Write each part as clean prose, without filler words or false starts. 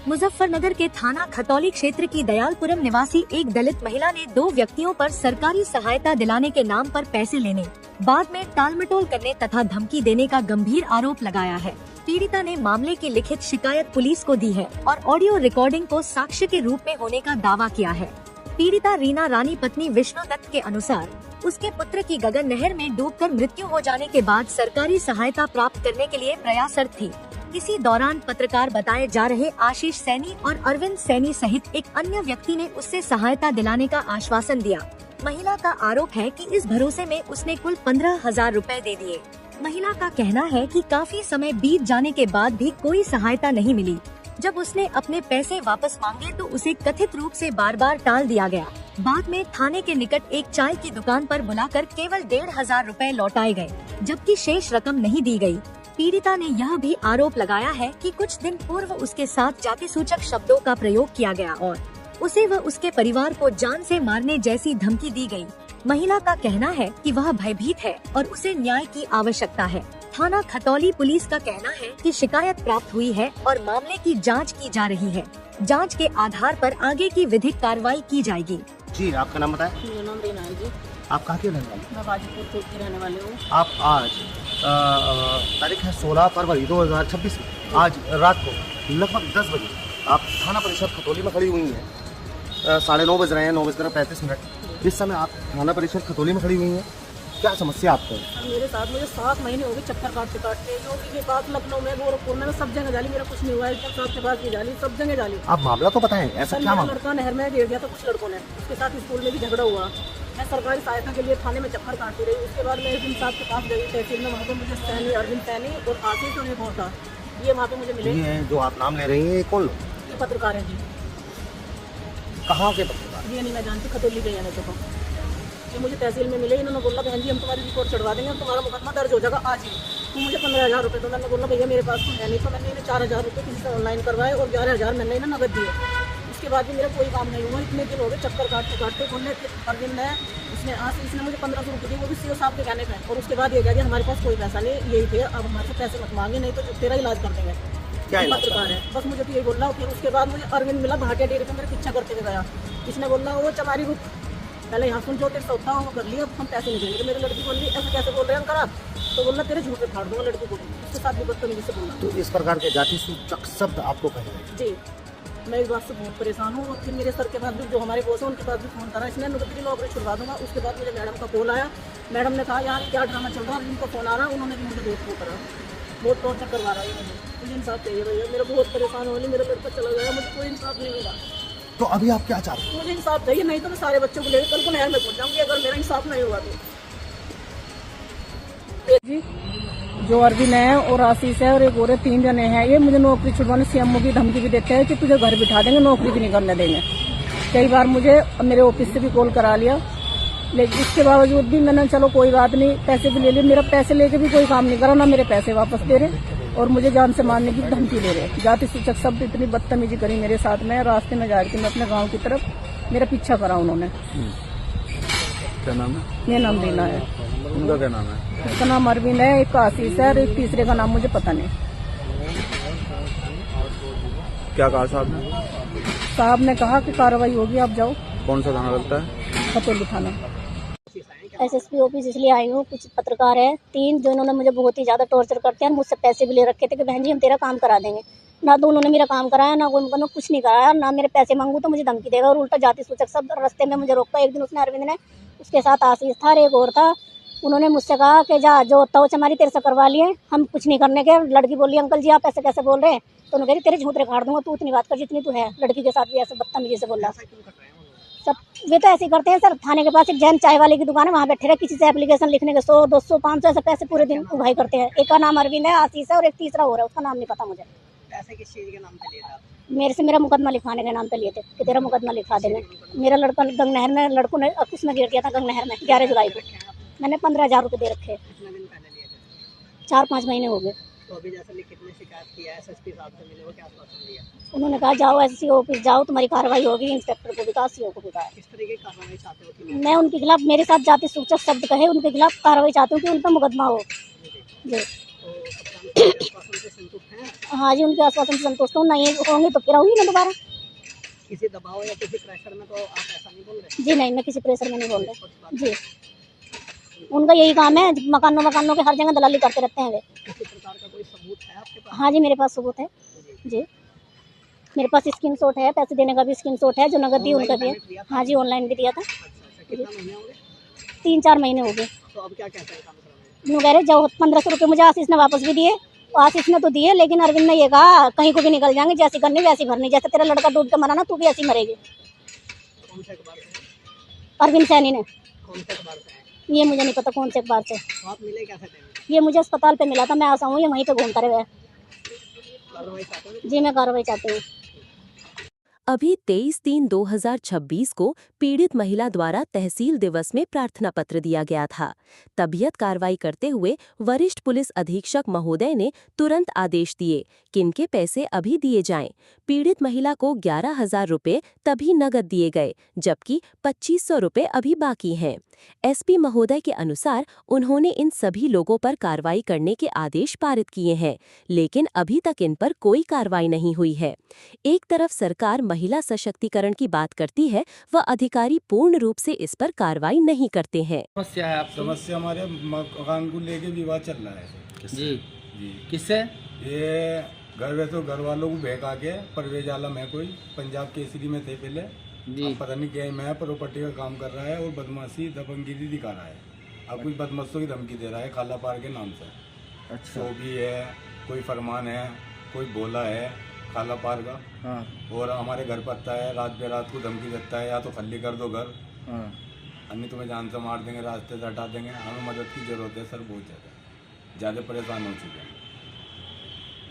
मुजफ्फरनगर के थाना खतौली क्षेत्र की दयालपुरम निवासी एक दलित महिला ने 2 व्यक्तियों पर सरकारी सहायता दिलाने के नाम पर पैसे लेने, बाद में टालमटोल करने तथा धमकी देने का गंभीर आरोप लगाया है। पीड़िता ने मामले की लिखित शिकायत पुलिस को दी है और ऑडियो रिकॉर्डिंग को साक्ष्य के रूप में होने का दावा किया है। पीड़िता रीना रानी पत्नी विष्णु दत्त के अनुसार उसके पुत्र की गगन नहर में डूबकर मृत्यु हो जाने के बाद सरकारी सहायता प्राप्त करने के लिए प्रयासरत थी। इसी दौरान पत्रकार बताए जा रहे आशीष सैनी और अरविंद सैनी सहित एक अन्य व्यक्ति ने उससे सहायता दिलाने का आश्वासन दिया। महिला का आरोप है कि इस भरोसे में उसने कुल 15,000 रुपए दे दिए। महिला का कहना है कि काफी समय बीत जाने के बाद भी कोई सहायता नहीं मिली। जब उसने अपने पैसे वापस मांगे तो उसे कथित रूप से बार बार टाल दिया गया। बाद में थाने के निकट एक चाय की दुकान पर बुलाकर केवल 1,500 रुपए लौटाए गए, जबकि शेष रकम नहीं दी गई। पीड़िता ने यह भी आरोप लगाया है कि कुछ दिन पूर्व उसके साथ जाति सूचक शब्दों का प्रयोग किया गया और उसे व उसके परिवार को जान से मारने जैसी धमकी दी गई। महिला का कहना है कि वह भयभीत है और उसे न्याय की आवश्यकता है। थाना खतौली पुलिस का कहना है कि शिकायत प्राप्त हुई है और मामले की जांच की जा रही है। जांच के आधार पर आगे की विधिक कार्रवाई की जाएगी। जी, आपका नाम बताएं। मेरा नाम रीना है जी। आप कहाँ के रहने वाले? मैं गाजीपुर कोट की रहने वाली हूँ। आप आज तारीख है 16 फरवरी 2026 आज रात को लगभग 10 बजे आप थाना परिषद खतौली में खड़ी हुई हैं। 9:30 बज रहे हैं, 9:35। इस समय आप थाना परिषद खतौली में खड़ी हुई हैं। क्या समस्या आपको है? मेरे साथ मुझे 7 महीने हो गए चक्कर काटते योगी के पास, लखनऊ में, गोरखपुर में, सब जगह जाली, मेरा कुछ नहीं हुआ है। साहब के पास भी जाली, सब जगह जाली। आप मामला तो बताएं, ऐसा क्या मामला? लड़का नहर में गिर गया था कुछ लड़कों ने, उसके साथ स्कूल में भी झगड़ा हुआ। मैं सरकारी सहायता के लिए थाने में चक्कर काटती रही। उसके बाद मैं एसडीएम साहब के पास गई तहसील में, वहाँ पर मुझे सैनी, अरविंद सैनी और आशीष और एक और था, ये वहाँ पे मुझे मिले। ये जो आप नाम ले रही हैं कौन लोग? ये पत्रकार है जी। कहाँ के पत्रकार? ये नहीं मैं जानती, खतौली गई है तो ये मुझे तहसील में मिले। इन्होंने बोला बहन जी हम तुम्हारी रिपोर्ट चढ़वा देंगे, तुम्हारा मुकदमा दर्ज हो जाएगा आज ही। तो मुझे 15,000 रुपये, तो मैंने बोला भैया मेरे पास तो है नहीं। तो मैंने इन्हें 4,000 रुपये किसी से ऑनलाइन करवाए और 11,000 मैंने इन्हें नगद दिए। उसके बाद भी मेरा कोई काम नहीं हुआ। इतने दिन हो गए चक्कर काटते बोलने। अरविंद ने इसने मुझे 1500 रुपये दिए, वो भी सीओ साहब के कहने पर। और उसके बाद ये कह दिया हमारे पास कोई पैसा नहीं, यही थे, अब हमारे से पैसे मत मांगे, नहीं तो तेरा इलाज कर देंगे। क्या पत्रकार है, बस मुझे तो यही बोल रहा। फिर उसके बाद मुझे अरविंद मिला भाटिया डेरी पर, मेरे पीछा करते हुए गया। इसने बोला वो चमारी रुक, पहले यहाँ सुन जो तेरे से होता वो कर लिया, हम पैसे नहीं देंगे। मेरी लड़की बोल रही ऐसा कैसे बोल रहे हैं अंकल आप? तो बोलना तेरे झूठ पे फाड़ दूंगा लड़की को। उसके साथ भी बदतमीजी से बोलना। तो इस प्रकार के जाति सूचक शब्द आपको कहे? जी, मैं इस बात से बहुत परेशान हूँ। फिर मेरे सर के पास भी जो हमारे बॉस है उनके पास भी फोन करा, इसने नौकरी नौकरी छुड़वा दूंगा। उसके बाद मुझे मैडम का कॉल आया। मैडम ने कहा यार क्या ड्रामा चल रहा है, उनको फोन आ रहा है, उन्होंने भी मुझे बहुत करा, बहुत टॉर्चर करवा रहा है। मुझे इंसाफ चाहिए भैया, मेरा बहुत परेशान हो रही, मेरा लड़का चला गया, मुझे कोई इंसाफ नहीं मिला। तो अभी आप क्या चाहते हैं? मुझे इंसाफ चाहिए, नहीं तो मैं सारे बच्चों को लेकर कल को नहर में पहुंच जाऊंगी अगर मेरा इंसाफ नहीं हुआ तो। जी, जो अरविंद है और आशीष है और एक और 3 जने हैं, ये मुझे नौकरी छुड़वाने सीएमओ की धमकी भी देते हैं कि तुझे घर बिठा देंगे, नौकरी भी नहीं करने देंगे। कई बार मुझे मेरे ऑफिस से भी कॉल करा लिया, लेकिन इसके बावजूद भी मैंने चलो कोई बात नहीं, पैसे भी ले लिए। मेरा पैसे लेके भी कोई काम नहीं करा, ना मेरे पैसे वापस दे रहे और मुझे जान से मारने की धमकी दे रहे। जाति सूचक शब्द इतनी बदतमीजी करी मेरे साथ में। रास्ते में जा रही थी मैं अपने गांव की तरफ, मेरा पीछा करा उन्होंने। क्या नाम है? मेरा नाम रीना है। उनका क्या नाम है? उसका नाम अरविंद है, एक का आशीष है और एक तीसरे का नाम मुझे पता नहीं। क्या कहा साहब ने? साहब ने कहा कि कार्रवाई होगी, आप जाओ। कौन सा थाना लगता है? खतौली थाना। एसएसपी ऑफिस इसलिए आई हूँ, कुछ पत्रकार है 3 जो इन्होंने मुझे बहुत ही ज़्यादा टॉर्चर करते हैं। मुझसे पैसे भी ले रखे थे कि बहन जी हम तेरा काम करा देंगे। ना तो उन्होंने मेरा काम कराया, ना उन्होंने कुछ नहीं कराया, ना मेरे पैसे मांगू तो मुझे धमकी देगा और उल्टा जाति सूचक शब्द। रास्ते में मुझे रोका एक दिन उसने, अरविंद ने, उसके साथ आशीष था और एक और था। उन्होंने मुझसे कहा कि जा जो होता हो हमारी तेरे से करवा लिए, हम कुछ नहीं करने के। लड़की बोली अंकल जी आप ऐसे कैसे बोल रहे हैं? तो उन्होंने कही तेरे झूठे काट दूंगा, तू इतनी बात कर जितनी तू है। लड़की के साथ भी ऐसे बदतमीजी से बोला। सब वे तो ऐसे ही करते हैं सर। थाने के पास एक जैन चाय वाले की दुकान है, वहाँ बैठे रहे, किसी से एप्लीकेशन लिखने के 100, 200, 500 ऐसे पैसे पूरे दिन उगाई करते हैं। एक का नाम अरविंद है, आशीष है और एक तीसरा हो रहा है, उसका नाम नहीं पता मुझे। पैसे किस चीज के नाम पे लिए थे? मेरे से मेरा मुकदमा लिखवाने के नाम पे लिए थे कि तेरा मुकदमा लिखवा देंगे। मेरा लड़का गंग नहर में, लड़कों ने उसमें गिर गया था गंग नहर में 11 जुलाई को। मैंने 15,000 रुपये दे रखे। कितने दिन पहले लिए थे? 4-5 महीने हो गए। तो अभी जैसे लिखित में शिकायत किया है, एसएसपी साहब से मिले हो, क्या आश्वासन दिया? उन्होंने कहा जाओ एससी ऑफिस जाओ, तुम्हारी कार्रवाई होगी। इंस्पेक्टर को भी कहा, सीओ को भी कहा। किस तरीके की कार्रवाई चाहते हो कि मैं उनके खिलाफ, मेरे साथ जाति सूचक शब्द कहे, उनके खिलाफ कार्रवाई चाहती हूँ कि उन पर मुकदमा हो जी। आश्वासन से संतुष्ट हैं? हाँ जी, उनके आश्वासन से संतुष्ट हूँ। नहीं होंगे तो फिर आऊँगी मैं दोबारा। किसी दबाव या किसी प्रेशर में तो आप ऐसा नहीं बोल रहे? जी नहीं, मैं किसी प्रेशर में नहीं बोल रही जी। उनका यही काम है, मकानों के हर जगह दलाली करते रहते हैं वे। किसी प्रकार का कोई सबूत है आपके पास? हाँ जी, मेरे पास सबूत है जी। मेरे पास स्क्रीनशॉट है, पैसे देने का भी स्क्रीनशॉट है, जो नगद दी उनका भी है। हाँ जी, ऑनलाइन भी दिया था। अच्छा, कितना महीने होंगे? 3-4 महीने हो गए। तो अब क्या कहते हैं काम कराने? वो कह रहे जो 1500 रुपये मुझे आशीष ने वापस भी दिए। आशीष ने तो दिए, लेकिन अरविंद ने ये कहा कहीं को भी निकल जाएंगे, जैसी करनी वैसी भरनी, जैसे तेरा लड़का डूब के मरा ना, तू भी ऐसी मरेगी। कौन से अखबार से है? अरविंद सैनी ने। कौन से अखबार से है? ये मुझे नहीं पता कौन से अखबार से। तो आप मिले कैसे थे? ये मुझे अस्पताल पे मिला था, मैं आसा हूँ, ये वहीं पे घूमता रहे। कार्रवाई चाहते हैं? जी, मैं कार्रवाई चाहती हूँ। अभी 23/3/2026 को पीड़ित महिला द्वारा तहसील दिवस में प्रार्थना पत्र दिया गया था। तबीयत कार्रवाई करते हुए वरिष्ठ पुलिस अधीक्षक महोदय ने तुरंत आदेश दिए कि इनके पैसे अभी दिए जाएं। पीड़ित महिला को 11,000 रुपये तभी नगद दिए गए, जबकि 2,500 रुपये अभी बाकी हैं। एसपी महोदय के अनुसार उन्होंने इन सभी लोगों पर कार्रवाई करने के आदेश पारित किए हैं, लेकिन अभी तक इन पर कोई कार्रवाई नहीं हुई है। एक तरफ सरकार महिला सशक्तिकरण की बात करती है, वह अधिकारी पूर्ण रूप से इस पर कार्रवाई नहीं करते हैं। समस्या है आपको? समस्या हमारे मकान को लेके विवाद चल रहा है। जी जी किससे? ये घर वालों को बहका के परवेज आलम है कोई, पंजाब केसरी में थे पहले जी अब पता नहीं क्या मैं प्रॉपर्टी का काम कर रहा है और बदमाशी दबंगगिरी दिखा रहा है। अब कुछ बदमाशों की धमकी दे रहा है खाला पार के नाम से। अच्छा सो भी है, कोई फरमान है, कोई बोला है खाला पार का। हाँ और हमारे घर पर आता है, रात को धमकी देता है या तो खाली कर दो घर, हाँ अन्य तुम्हें जान से मार देंगे, रास्ते से हटा देंगे। हमें मदद की ज़रूरत है सर, बहुत ज़्यादा परेशान हो चुके हैं।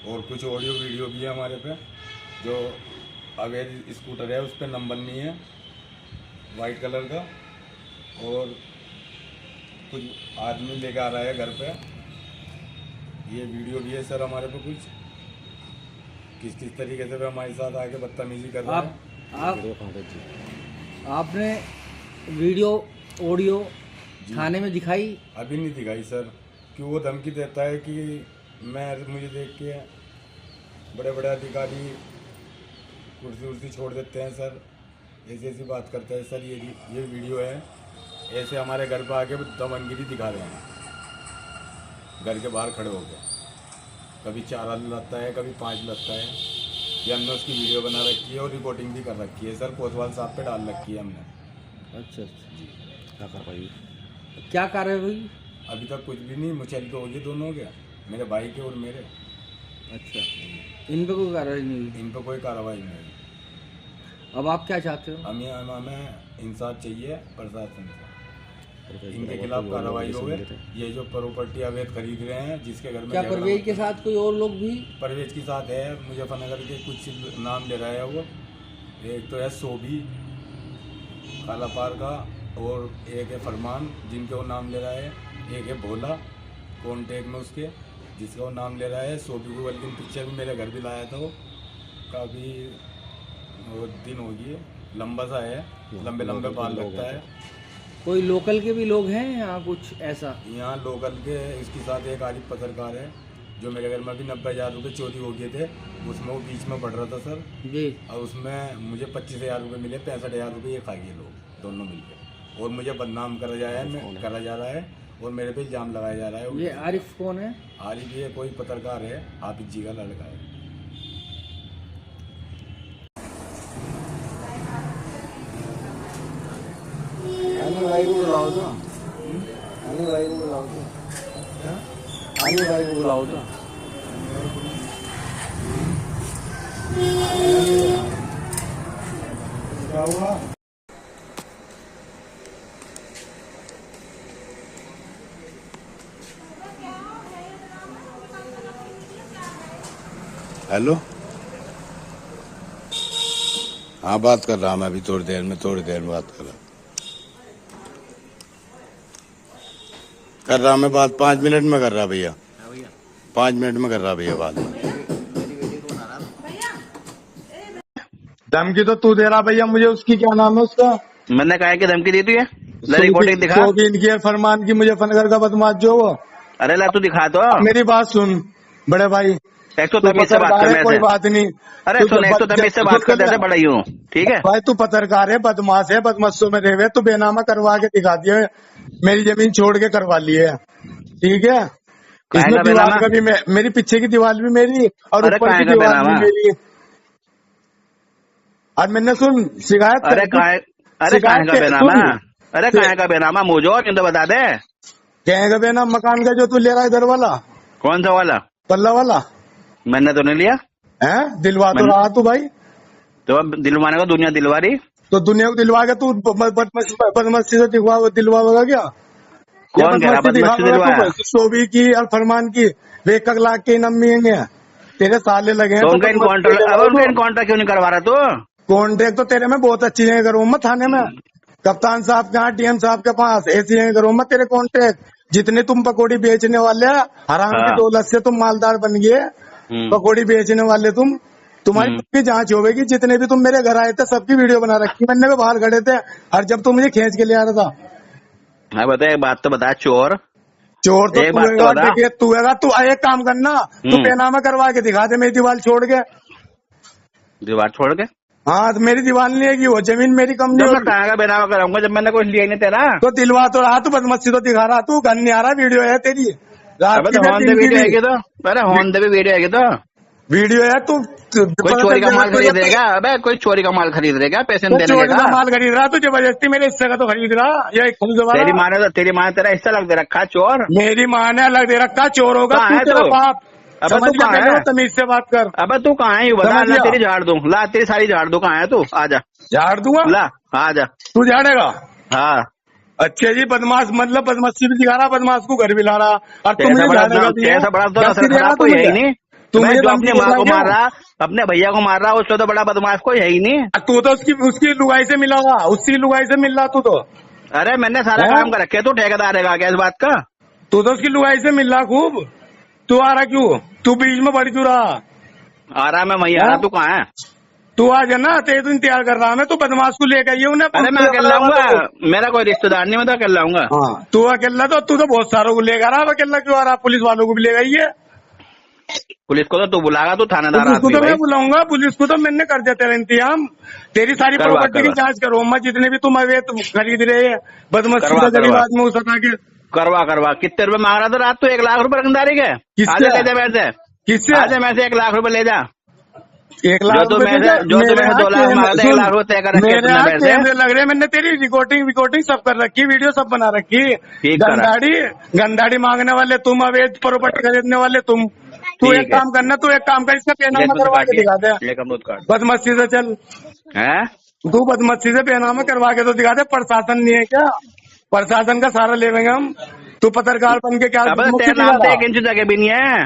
और कुछ ऑडियो वीडियो भी है हमारे पे, जो अवैध स्कूटर है उस पर नंबर नहीं है, वाइट कलर का, और कुछ आदमी लेकर आ रहा है घर पे। ये वीडियो भी है सर हमारे पे, कुछ किस तरीके से हमारे साथ आके बदतमीजी कर रहा है। आपने वीडियो ऑडियो थाने में दिखाई? अभी नहीं दिखाई सर, कि वो धमकी देता है कि मुझे देख के बड़े बड़े अधिकारी कुर्सी छोड़ देते हैं सर, ऐसी बात करते हैं सर। ये वीडियो है, ऐसे हमारे घर पर आके दमनगिरी दिखा रहे हैं, घर के बाहर खड़े होकर। कभी 4 लगता है, कभी 5 लगता है। ये हमने उसकी वीडियो बना रखी है और रिपोर्टिंग भी कर रखी है सर, कोतवाल साहब पे डाल रखी है हमने। अच्छा क्या कार्रवाई हुई? अभी तक कुछ भी नहीं, मुचल तो होगी दोनों के, मेरे भाई के और मेरे। अच्छा, इन पे कोई कार्रवाई नहीं हुई? इन पर कोई कार्रवाई नहीं हुई। अब आप क्या चाहते हो? हमें इंसाफ चाहिए प्रशासन से, इनके खिलाफ कार्रवाई हो। ये जो प्रॉपर्टी अवैध खरीद रहे हैं, जिसके घर में क्या परवेज के साथ कोई और लोग भी? परवेज के साथ है, मुजफ्फरनगर के कुछ नाम ले रहा है वो। एक तो है सोभी काला पार का, और एक है फरमान जिनके वो नाम ले रहा है, एक है भोला कॉन्टेक्ट में उसके जिसका वो नाम ले रहा है। सोभी को बल्कि पिक्चर भी मेरे घर भी लाया था, वो काफ़ी वो दिन हो गई, लंबा सा है, लंबे लंबे बाल लगता है। कोई लोकल के भी लोग हैं यहाँ कुछ ऐसा? यहाँ लोकल के इसके साथ एक आरिफ पत्रकार है, जो मेरे घर में भी 90,000 रुपये चोरी हो गए थे, उसमें वो बीच में बढ़ रहा था सर जी। और उसमें मुझे 25,000 रुपये मिले, 65,000 रुपये ये खा गए लोग दोनों मिलकर, और मुझे बदनाम करा जा रहा है और मेरे पे इल्जाम लगाया जा रहा है। ये आरिफ कौन है? आरिफ ये कोई पत्रकार है, हाफिज जी का लड़का है। बुलाओ तो। क्या हुआ? हेलो, हाँ बात कर रहा हूँ मैं अभी, थोड़ी देर में बात कर रहा हूँ मैं बात, 5 मिनट में कर रहा भैया, 5 मिनट में कर रहा भैया बात। धमकी तो तू दे रहा भैया मुझे, उसकी क्या नाम है उसका? मैंने कहा कि धमकी दी थी है? रिकॉर्डिंग दिखा। इनकी फरमान की मुजफ्फरनगर का बदमाश जो वो। अरे ला तू दिखा तो। मेरी बात सुन, बड़े भाई। एक तो तू तमीज से बात पत्रकार कर है, मेरे कोई से। बात नहीं। अरे सुन, एक तो तमीज से बात करते थे बड़ा यूं, ठीक है भाई तू पत्रकार है, बदमाश है, बदमाशों में रहे, तू बेनामा करवा के दिखा दिया, मेरी जमीन छोड़ के करवा ली है, ठीक है। इसमें काहेगा दीवार बेनामा? का भी मेरी पीछे की दीवार भी मेरी और अरे ऊपर की काहेगा दीवार भी बेनामा? मेरी। और मैंने सुन शिकायत अरे कहाँ का बेनामा? अरे कहाँ का बेनामा मुझे और तो बता दे। कहेगा बेनाम मकान का जो तू ले रहा है इधर वाला, कौन सा वाला? पल्ला वाला मैंने तो नहीं लिया है, दिलवा तो रहा तू भाई। तो अब दिलवाने को दुनिया दिलवा रही। तो दुनिया को दिलवा के तू बदमाशी से दिलवाएगा क्या? कौन कह रहा बदमाशी दिलवाया? शोभी की और फरमान की 1 लाख के इनाम मिलेंगे, तेरे साले लगे हैं। तो उनका इनकाउंटर क्यों नहीं करवा रहा तू? कॉन्ट्रैक्ट तो तेरे में बहुत अच्छी जगह करूँ मैं, थाने में, कप्तान साहब के यहाँ, डीएम साहब के पास, ऐसी जगह करूँ मैं तेरे कॉन्ट्रैक्ट। जितने तुम पकौड़ी बेचने वाले हराम की दौलत से तुम मालदार बन गए, पकौड़ी बेचने वाले तुम्हारी सबकी जांच होगी। जितने भी तुम मेरे घर आए थे सबकी वीडियो बना रखी मैंने, भी बाहर खड़े थे और जब तुम मुझे खींच के ले आ रहा था। हाँ बता, एक बात तो बता, चोर तो एक बात तो बता। तू एक काम करना, तू बेनामा करवा के दिखा दे मेरी दीवार छोड़ के। दीवार छोड़ के? हाँ तो मेरी दीवार नहीं है, वो जमीन मेरी कम नहीं होगी। कहाँ का बेनामा कराऊंगा जब मैंने कुछ लिया ही नहीं तेरा? तो दिलवा तो रहा, तू बदमाशी तो दिखा रहा, तू घर नहीं आ रहा, वीडियो है तेरी रात की, होन दे वीडियो आएगी तो, अरे होन दे भी वीडियो आएगी तो वीडियो है। तू कोई चोरी का माल खरीद रहेगा? अबे कोई चोरी का माल खरीद रहेगा पैसे देने चोरी का का? माल खरीद रहा, तू जबरदस्ती मेरे हिस्से का तो खरीद रहा, ये तेरी माँ ने तेरा हिस्सा लग दे रखा चोर। मेरी माँ ने अलग दे रखा, चोर होगा कहाँ तू, है तेरा तू? बाप। अबे तू कहाँ है? तमीज से बात कर। अबे तू कहाँ है? बता, समझ ला गया? तेरी झाड़ दूं, ला तेरी सारी झाड़ दूं। कहाँ है तू? आजा झाड़ दूंगा, ला आजा। तू झाड़ेगा? हाँ अच्छे जी, बदमाश मतलब बदमाशी भी दिखा रहा, बदमाश को घर भी ला रहा, और तुम मुझे झाड़ेगा भी है। ऐसा बड़ा तो दस्ती दे रहा कोई है ही नहीं। तू मैं मुझे जो अपनी धमकी माँ को दे रहा मार रहा, अपने भैया को मार रहा, उससे तो बड़ा बदमाश कोई है ही नहीं। तू तो उसकी लुगाई से मिला हुआ, उसकी लुगाई से मिल रहा तू तो। अरे मैंने सारा काम कर रखे, तू ठेकेदार है क्या इस बात का? तू तो उसकी लुगाई से मिल रहा खूब, तू आ रहा क्यों? तू बीच में बढ़ क्यों रहा? आ रहा मैं वही आ रहा, तू कहाँ है? तू आ जाना, तेरे तो इंतजार कर रहा मैं, तू बदमाश को लेकर आइए उन्हें। अरे मैं अकेला आऊंगा, मेरा कोई रिश्तेदार नहीं, मैं तो अकेला आऊंगा। हाँ तू अकेला, तो तू तो बहुत सारों को लेकर आ, अकेला क्यों आ रहा? पुलिस वालों को भी ले गई है। पुलिस को तो तू बुलागा, तू थानेदार पुलिस को आदमी तो मैं भाई। बुलाऊंगा, पुलिस को तो मैंने कर दिया तेरा इंतजाम। तेरी सारी प्रॉपर्टी की जांच करो मैं, जितने भी तुम अवैध खरीद रहे हैं, बदमाशी का गरीब आदमी को सता के। करवा कितने रुपए मांग रहा था रात? तो 1 लाख रुपए रंगदारी के? किससे? ले जा मेरे से, किससे? आजा मेरे से 1 लाख रुपए ले जा। 1 लाख जो तुम्हें 2 लाख मांगा था, 1 लाख रुपए तय कर रखे मेरे यहाँ पैसे। कैमरे लग रहे हैं, मैंने तेरी रिकॉर्डिंग सब कर रखी, वीडियो सब बना रखी। ठीक करा। गंदाड़ी मांगने वाले तुम, अवैध प्रॉपर्टी खरीदने वाले तुम। तू एक काम करना, तू एक काम कर, इसका पैनामा करवा के दिखा दे। बदमाशी से चल है, तू बदमाशी से पैनामा करवा के तो दिखा दे। प्रशासन नहीं है क्या? प्रशासन का सहारा लेंगे हम। तू पत्रकार बन के क्या? तेरे नाम पे 1 इंच जगह भी नहीं है,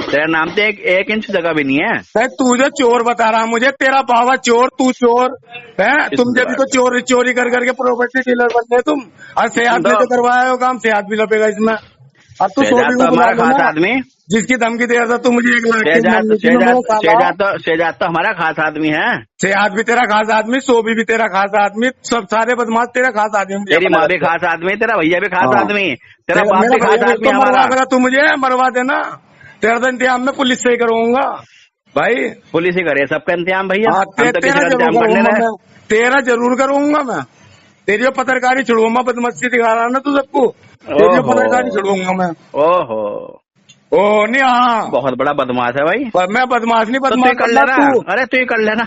तेरे नाम पे 1 इंच जगह भी नहीं है। तू जो चोर बता रहा मुझे, तेरा बाबा चोर, तू चोर है। तुम जब भी तो चोरी कर करके प्रॉपर्टी डीलर बन गए तुम, और सेहत में तो करवाया हो काम, सेहत भी लपेगा इसमें। अब तू हमारा खास आदमी, जिसकी धमकी दे रहा था तू मुझे 1 लाख शहजाद तो हमारा खास आदमी है। सेहत भी तेरा खास आदमी, सोभी भी तेरा खास आदमी, सब सारे बदमाश तेरा खास आदमी। तेरी माँ भी खास आदमी, तेरा भैया भी खास आदमी, तेरा बाप भी खास आदमी हमारा। तू मुझे मरवा देना, तेरा तो इंतजाम मैं पुलिस से ही करूंगा भाई। पुलिस ही करे सबका इंतजाम भैया, तेरा जरूर करूंगा मैं। तेरी पत्रकारी छुड़ूंगा, बदमाशी दिखा रहा ना तू सबको, तेरी पत्रकारी छुड़ूंगा मैं। ओहो ओ नहीं, हाँ बहुत बड़ा बदमाश है भाई। मैं बदमाश नहीं, बदमाश कर लेना। अरे तू ही कर लेना।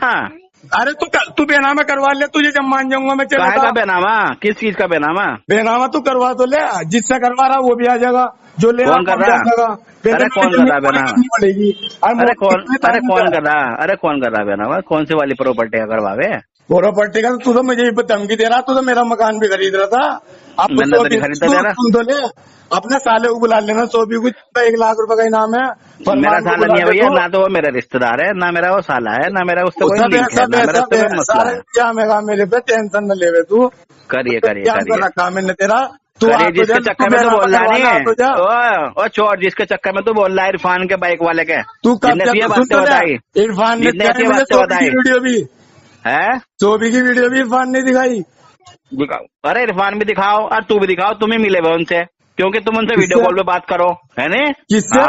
अरे तू बेनामा करवा ले, तुझे जब मान जाऊंगा मैं। चला का बेनामा? किस चीज का बेनामा? बेनामा तू करवा तो ले, जिससे करवा रहा वो भी आ जाएगा, जो ले कौन कर रहा? अरे कौन कर रहा बेनामा? पड़ेगी। अरे कौन कर रहा बेनामा? कौन सी वाली प्रॉपर्टी का करवावे? प्रॉपर्टी का तू तो मुझे धमकी दे रहा, तू तो मेरा मकान भी खरीद रहा था। अब मैंने तो नहीं खरीदा तेरा। तो ले अपने साले को बुला लेना, 1 लाख रुपए का इनाम है। मेरा साला नहीं है भैया, ना तो वो मेरा रिश्तेदार है, ना मेरा वो साला है, ना मेरा उससे कोई लिंक है, ना मेरा उससे कोई मसला है। क्या मेरे पे टेंशन न लेवे तू। करिए रखा मैंने तेरा, तू जिसके चक्कर में तो बोल रहा नहीं ओ चोर, जिसके चक्कर में तो बोल रहा है इरफान के बाइक वाले के, तू बातें बताई इरफान ने वीडियो भी है, चोबी की वीडियो भी इरफान ने दिखाई। अरे इरफान भी दिखाओ और तू भी दिखाओ, तुम ही मिले हुए उनसे, क्योंकि तुम उनसे वीडियो कॉल पे बात करो, है नहीं? किससे?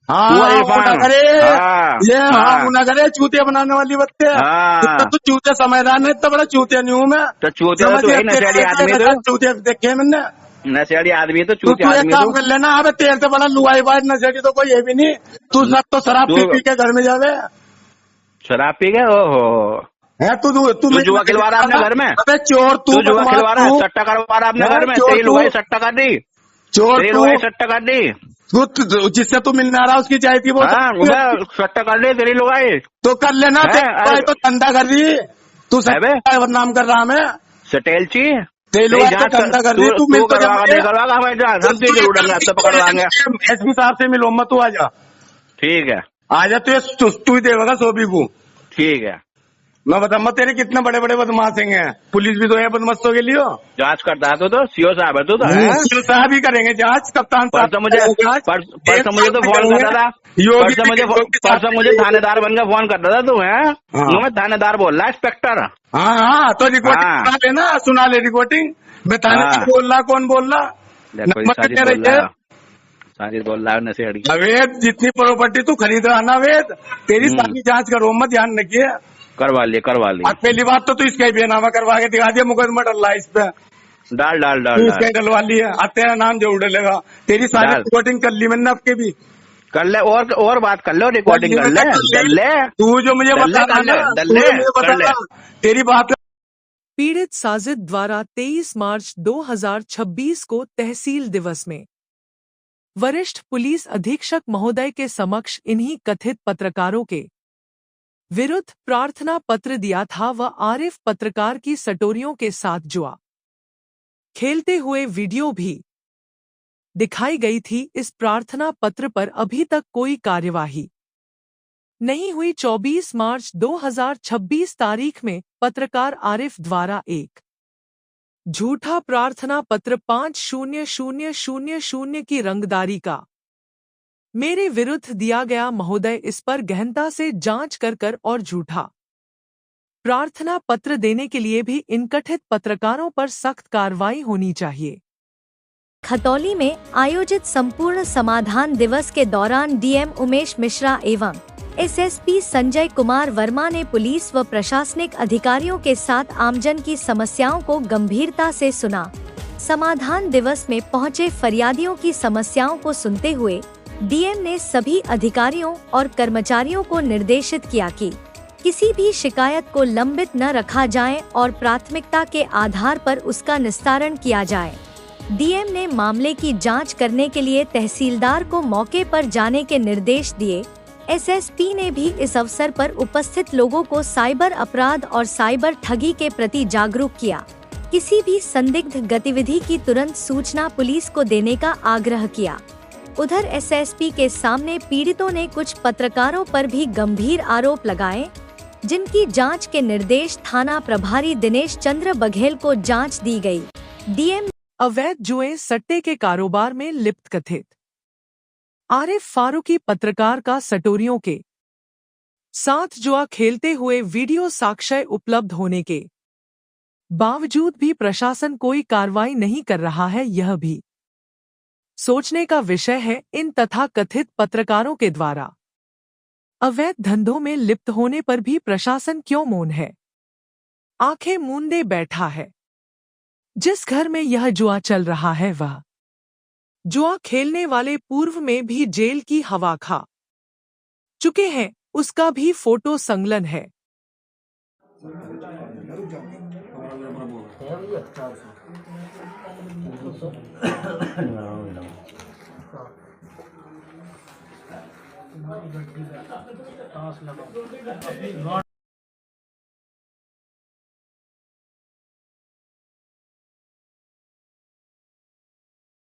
हाँ वो हाँ, वो इरफान। ना करे हाँ, ये, हाँ हाँ। वो ना करे चूतिया बनाने वाली बच्चे। हाँ। इतना तू चूतिया समझदार नहीं, इतना बड़ा चूतिया नहीं हूँ मैं। तो चूतिया समझ तो है, गया, नशेड़ी आदमी तो चूतिया देखे मैंने। नशेड़ी आदमी तो तू चूतिया एक आदमी काम तो कर लेना, अबे तेरे से बड़ा लुआई बाज नशेड़ी तो कोई ये भी नहीं। तू सब तो शराब पी पी के घर में जावे शराब पी गए। ओहो, है तू जुआ खिलवा रहा अपने घर में? अबे चोर तू जुआ बदमाश खिलवा रहा है, तू। सट्टा करवा रहा अपने है, घर में? चोर तेरी तू। लुगाई सट्टा कर दी, चोर तेरी तू लुगाई सट्टा कर दी। जिससे तू मिलने आ रहा उसकी चाय थी वो हाँ, मैं सट्टा कर ली तेरी लुगाई। तो कर लेना। है, अरे- तो धंधा कर रही तू, अबे। सब बदनाम कर रहा मैं। सटेलची तेरी लुगाई तो धंधा कर रही तू। मिल तो करवागा नहीं करवागा हमारे जान, हम तुझे उड़ेंगे, अब तो पकड़वाएंगे। एसपी साहब से मिलो मत, तू आजा ठीक है, आजा, तू ही देगा 100 बीघू। ठीक है। मैं बता मत तेरे कितने बड़े बड़े बदमाश हैं। पुलिस भी तो है बदमाशों के लिए। जांच करता है तो सीओ साहब है तू तो। सीओ साहब ही करेंगे जांच, कप्तान साहब परसों मुझे तो फोन करता था, परसों मुझे थानेदार बनकर फोन करता था तू है। मैं थानेदार बोल रहा इंस्पेक्टर। हाँ हाँ, तो रिकॉर्डिंग सुना लेना, सुना ले रिकॉर्डिंग। बताने बोल रहा कौन बोल रहा। साजिद बोल रहा है नशेड़ी। अवैध जितनी प्रॉपर्टी तू खरीद रहा ना अवैध, तेरी सारी जांच करो मत, ध्यान रखिए। करवा लिए अब पहली बात तो तू इसका ही बेनामा करवा के दिखा दिया, मुकदमा डल इस पे डाल इसका डलवा लिया। अब तेरा नाम जरूर डलेगा। तेरी सारी रिकॉर्डिंग कर ली मैंने आपके भी। कर ले और बात कर लो, रिकॉर्डिंग कर ले। तू जो मुझे बता तेरी बात। पीड़ित साजिद द्वारा 23 मार्च 2026 को तहसील दिवस में वरिष्ठ पुलिस अधीक्षक महोदय के समक्ष इन्हीं कथित पत्रकारों के विरुद्ध प्रार्थना पत्र दिया था व आरिफ पत्रकार की सटोरियों के साथ जुआ खेलते हुए वीडियो भी दिखाई गई थी। इस प्रार्थना पत्र पर अभी तक कोई कार्यवाही नहीं हुई। 24 मार्च 2026 तारीख में पत्रकार आरिफ द्वारा एक झूठा प्रार्थना पत्र 50000 की रंगदारी का मेरे विरुद्ध दिया गया। महोदय इस पर गहनता से जांच कर और झूठा प्रार्थना पत्र देने के लिए भी इन कथित पत्रकारों पर सख्त कार्रवाई होनी चाहिए। खतौली में आयोजित संपूर्ण समाधान दिवस के दौरान डीएम उमेश मिश्रा एवं एसएसपी संजय कुमार वर्मा ने पुलिस व प्रशासनिक अधिकारियों के साथ आमजन की समस्याओं को गंभीरता से सुना। समाधान दिवस में पहुंचे फरियादियों की समस्याओं को सुनते हुए डीएम ने सभी अधिकारियों और कर्मचारियों को निर्देशित किया कि किसी भी शिकायत को लंबित न रखा जाए और प्राथमिकता के आधार पर उसका निस्तारण किया जाए। डीएम ने मामले की जांच करने के लिए तहसीलदार को मौके पर जाने के निर्देश दिए। एसएसपी ने भी इस अवसर पर उपस्थित लोगों को साइबर अपराध और साइबर ठगी के प्रति जागरूक किया। किसी भी संदिग्ध गतिविधि की तुरंत सूचना पुलिस को देने का आग्रह किया। उधर एसएसपी के सामने पीड़ितों ने कुछ पत्रकारों पर भी गंभीर आरोप लगाए, जिनकी जांच के निर्देश थाना प्रभारी दिनेश चंद्र बघेल को जांच दी गई। डीएम अवैध जुए सट्टे के कारोबार में लिप्त कथित आरिफ फारूकी पत्रकार का सटोरियों के साथ जुआ खेलते हुए वीडियो साक्ष्य उपलब्ध होने के बावजूद भी प्रशासन कोई कार्रवाई नहीं कर रहा है। यह भी सोचने का विषय है। इन तथाकथित पत्रकारों के द्वारा अवैध धंधों में लिप्त होने पर भी प्रशासन क्यों मौन है, आंखें मूंदे बैठा है। जिस घर में यह जुआ चल रहा है वह जुआ खेलने वाले पूर्व में भी जेल की हवा खा चुके हैं, उसका भी फोटो संकलन है।